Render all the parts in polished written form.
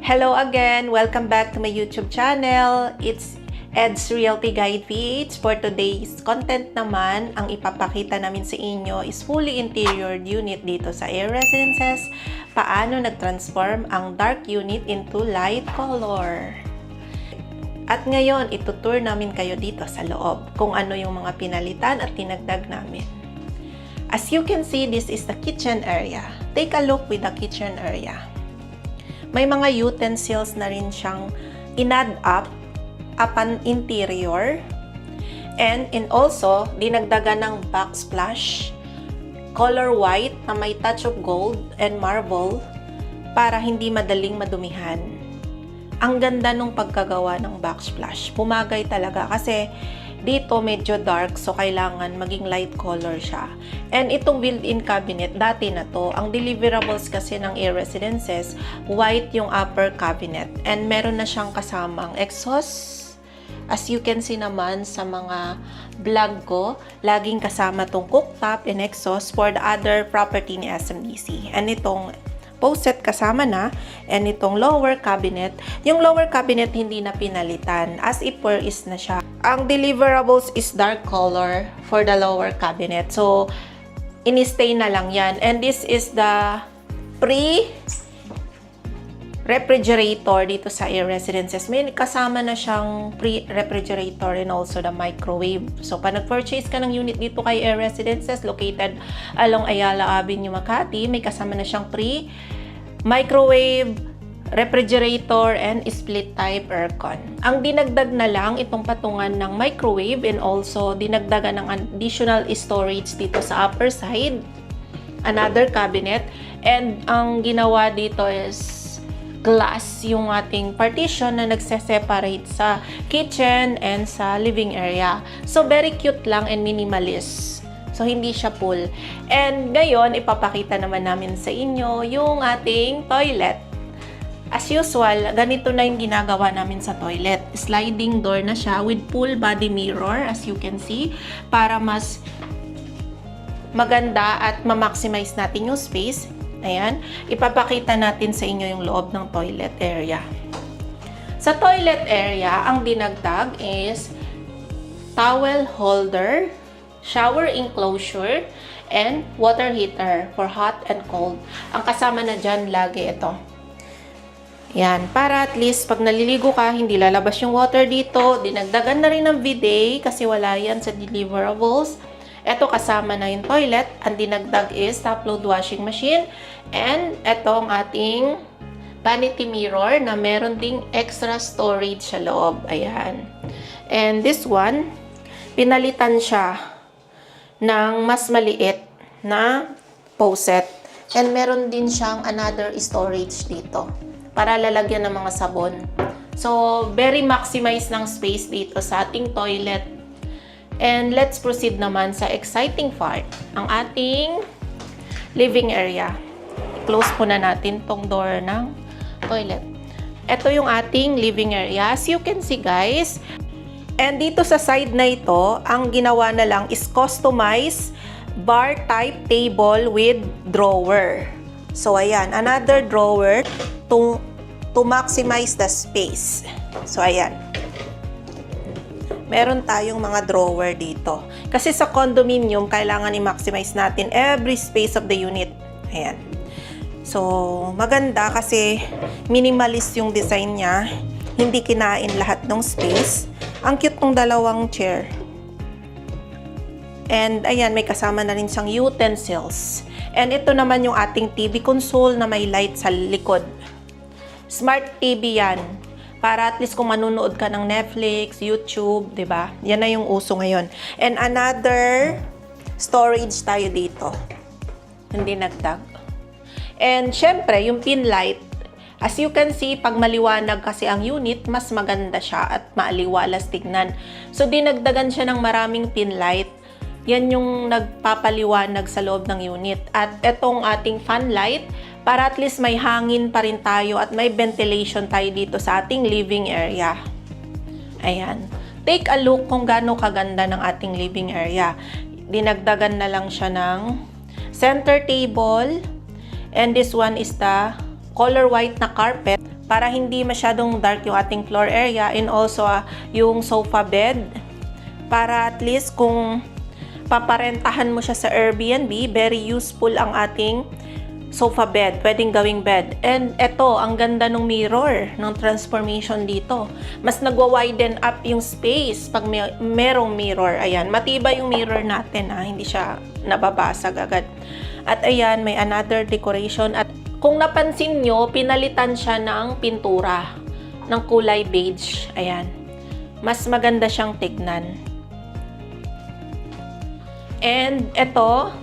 Hello again! Welcome back to my YouTube channel. It's Ed's Realty Guide PH. For today's content naman, ang ipapakita namin sa inyo is fully interiored unit dito sa Air Residences. Paano nag-transform ang dark unit into light color. At ngayon, itutour namin kayo dito sa loob kung ano yung mga pinalitan at tinagdag namin. As you can see, this is the kitchen area. Take a look with the kitchen area. May mga utensils na rin siyang in-add up upon interior. And also, dinagdagan ng backsplash, color white na may touch of gold and marble para hindi madaling madumihan. Ang ganda nung pagkagawa ng backsplash. Pumagay talaga kasi dito medyo dark, so kailangan maging light color siya. And itong built-in cabinet, dati na to. Ang deliverables kasi ng Air Residences, white yung upper cabinet. And meron na siyang kasamang exhaust. As you can see naman sa mga vlog ko, laging kasama tong cooktop and exhaust for the other property ni SMDC. And itong poset kasama na, and itong lower cabinet. Yung lower cabinet hindi na pinalitan, as if is na siya. Ang deliverables is dark color for the lower cabinet. So, in-stay na lang yan. And this is the pre-refrigerator dito sa Air Residences. May kasama na siyang pre-refrigerator and also the microwave. So, pag nag-purchase ka ng unit dito kay Air Residences, located along Ayala Avenue, Makati, may kasama na siyang microwave, refrigerator, and split type aircon. Ang dinagdag na lang itong patungan ng microwave and also dinagdagan ng additional storage dito sa upper side, another cabinet, and ang ginawa dito is glass yung ating partition na nagse-separate sa kitchen and sa living area. So very cute lang and minimalist. So, hindi siya full. And ngayon, ipapakita naman namin sa inyo yung ating toilet. As usual, ganito na yung ginagawa namin sa toilet. Sliding door na siya with full body mirror, as you can see, para mas maganda at ma-maximize natin yung space. Ayan. Ipapakita natin sa inyo yung loob ng toilet area. Sa toilet area, ang dinagdag is towel holder, shower enclosure, and water heater for hot and cold. Ang kasama na dyan lagi ito. Yan, para at least pag naliligo ka, hindi lalabas yung water dito. Dinagdagan na rin ng bidet kasi wala yan sa deliverables. Ito kasama na yung toilet. Ang dinagdag is top load washing machine. And ito ang ating vanity mirror na meron ding extra storage sa loob. Ayan. And this one, pinalitan siya ng mas maliit na poset. And meron din siyang another storage dito para lalagyan ng mga sabon. So, very maximize ng space dito sa ating toilet. And let's proceed naman sa exciting part, ang ating living area. I-close po na natin tong door ng toilet. Ito yung ating living area. As you can see, guys, and dito sa side na ito, ang ginawa na lang is customize bar type table with drawer. So, ayan, another drawer to maximize the space. So, ayan. Meron tayong mga drawer dito. Kasi sa condominium, kailangan i-maximize natin every space of the unit. Ayan. So, maganda kasi minimalist yung design niya. Hindi kinain lahat ng space. Ang cute ng dalawang chair. And ayan, may kasama na rin siyang utensils. And ito naman yung ating TV console na may light sa likod. Smart TV yan. Para at least kung manunood ka ng Netflix, YouTube, 'di ba? Yan na yung uso ngayon. And another storage tayo dito. Hindi nagdag. And syempre, yung pin light. As you can see, pag maliwanag kasi ang unit, mas maganda siya at maaliwalas tignan. So, dinagdagan siya ng maraming pin light. Yan yung nagpapaliwanag sa loob ng unit. At etong ating fan light, para at least may hangin pa rin tayo at may ventilation tayo dito sa ating living area. Ayan. Take a look kung gaano kaganda ng ating living area. Dinagdagan na lang siya ng center table. And this one is the color white na carpet para hindi masyadong dark yung ating floor area, and also yung sofa bed para at least kung paparentahan mo siya sa Airbnb, very useful ang ating sofa bed, pwedeng gawing bed. And eto, ang ganda ng mirror, ng transformation dito. Mas nagwa-widen up yung space pag merong mirror. Ayan, matibay yung mirror natin hindi siya nababasag agad. At ayan, may another decoration. At kung napansin nyo, pinalitan siya ng pintura ng kulay beige. Ayan, mas maganda siyang tignan. And eto,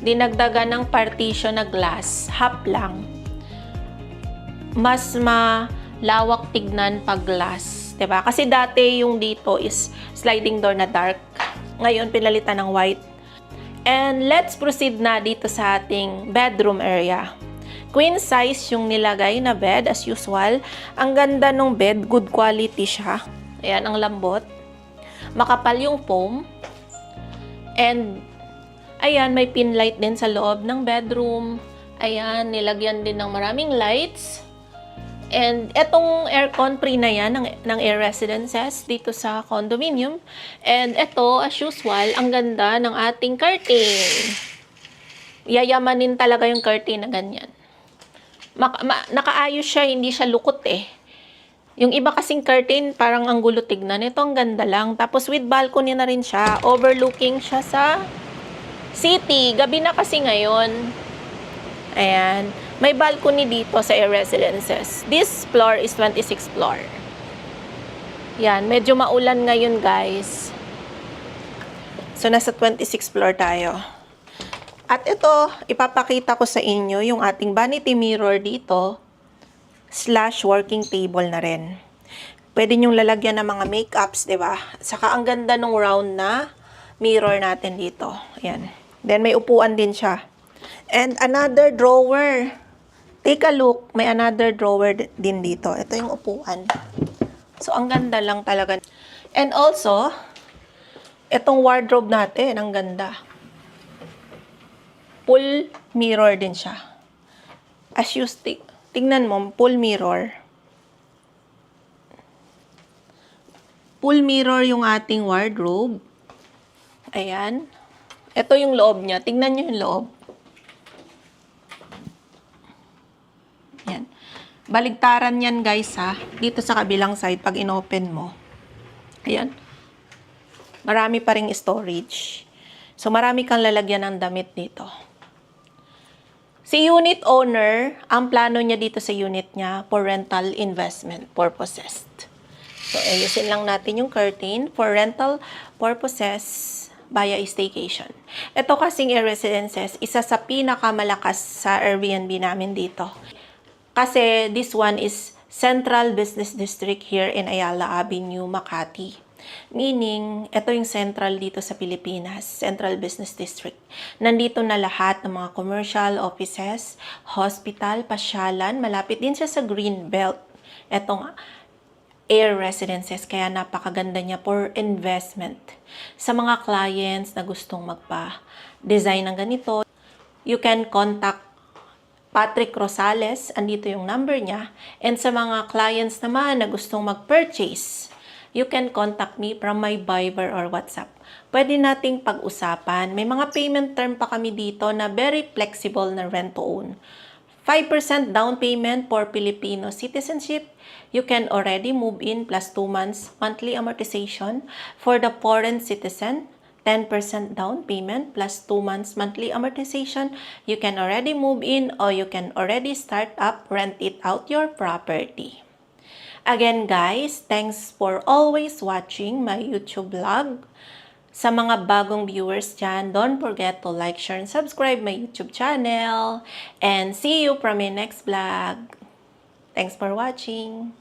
dinagdagan ng partition na glass, half lang. Mas malawak tignan pag glass, 'di ba? Kasi dati yung dito is sliding door na dark. Ngayon pinalitan ng white. And let's proceed na dito sa ating bedroom area. Queen size yung nilagay na bed as usual. Ang ganda ng bed, good quality siya. Ayan, ang lambot. Makapal yung foam. And ayan, may pin light din sa loob ng bedroom. Ayan, nilagyan din ng maraming lights. And etong aircon free na yan ng Air Residences dito sa condominium. And eto, as usual, ang ganda ng ating curtain. Yayamanin talaga yung curtain na ganyan. Nakaayos siya, hindi siya lukot eh. Yung iba kasing curtain, parang ang gulo tignan. Ito ang ganda lang. Tapos with balcony na rin siya. Overlooking siya sa city. Gabi na kasi ngayon. Ayan. May balcony dito sa Air Residences. This floor is 26th floor. Yan. Medyo maulan ngayon, guys. So, nasa 26th floor tayo. At ito, ipapakita ko sa inyo yung ating vanity mirror dito / working table na rin. Pwede nyong lalagyan ng mga makeups, diba? Saka ang ganda ng round na mirror natin dito. Ayan. Then, may upuan din siya. And another drawer. Take a look. May another drawer din dito. Ito yung upuan. So, ang ganda lang talaga. And also, itong wardrobe natin, ang ganda. Full mirror din siya. As you tingnan mo, full mirror. Full mirror yung ating wardrobe. Ayan. Ito yung loob niya. Tingnan nyo yung loob. Yan. Baligtaran yan, guys, ha. Dito sa kabilang side, pag inopen mo. Ayan. Marami pa ring storage. So, marami kang lalagyan ng damit dito. Si unit owner, ang plano niya dito sa unit niya for rental investment purposes. So, ayusin lang natin yung curtain for rental purposes via staycation. Ito kasing Air Residences, isa sa pinakamalakas sa Airbnb namin dito. Kasi this one is Central Business District here in Ayala Avenue, Makati. Meaning, ito yung central dito sa Pilipinas, Central Business District. Nandito na lahat ng mga commercial offices, hospital, pasyalan, malapit din siya sa Green Belt. Etong Air Residences, kaya napakaganda niya for investment. Sa mga clients na gustong magpa-design ng ganito, you can contact Patrick Rosales, andito yung number niya. And sa mga clients naman na gustong mag-purchase, you can contact me from my Viber or WhatsApp. Pwede nating pag-usapan. May mga payment term pa kami dito na very flexible na rent to own. 5% down payment for Filipino citizenship. You can already move in plus 2 months monthly amortization. For the foreign citizen, 10% down payment plus 2 months monthly amortization. You can already move in or you can already start up, rent it out your property. Again, guys, thanks for always watching my YouTube vlog. Sa mga bagong viewers dyan, don't forget to like, share, and subscribe my YouTube channel. And see you from my next vlog. Thanks for watching.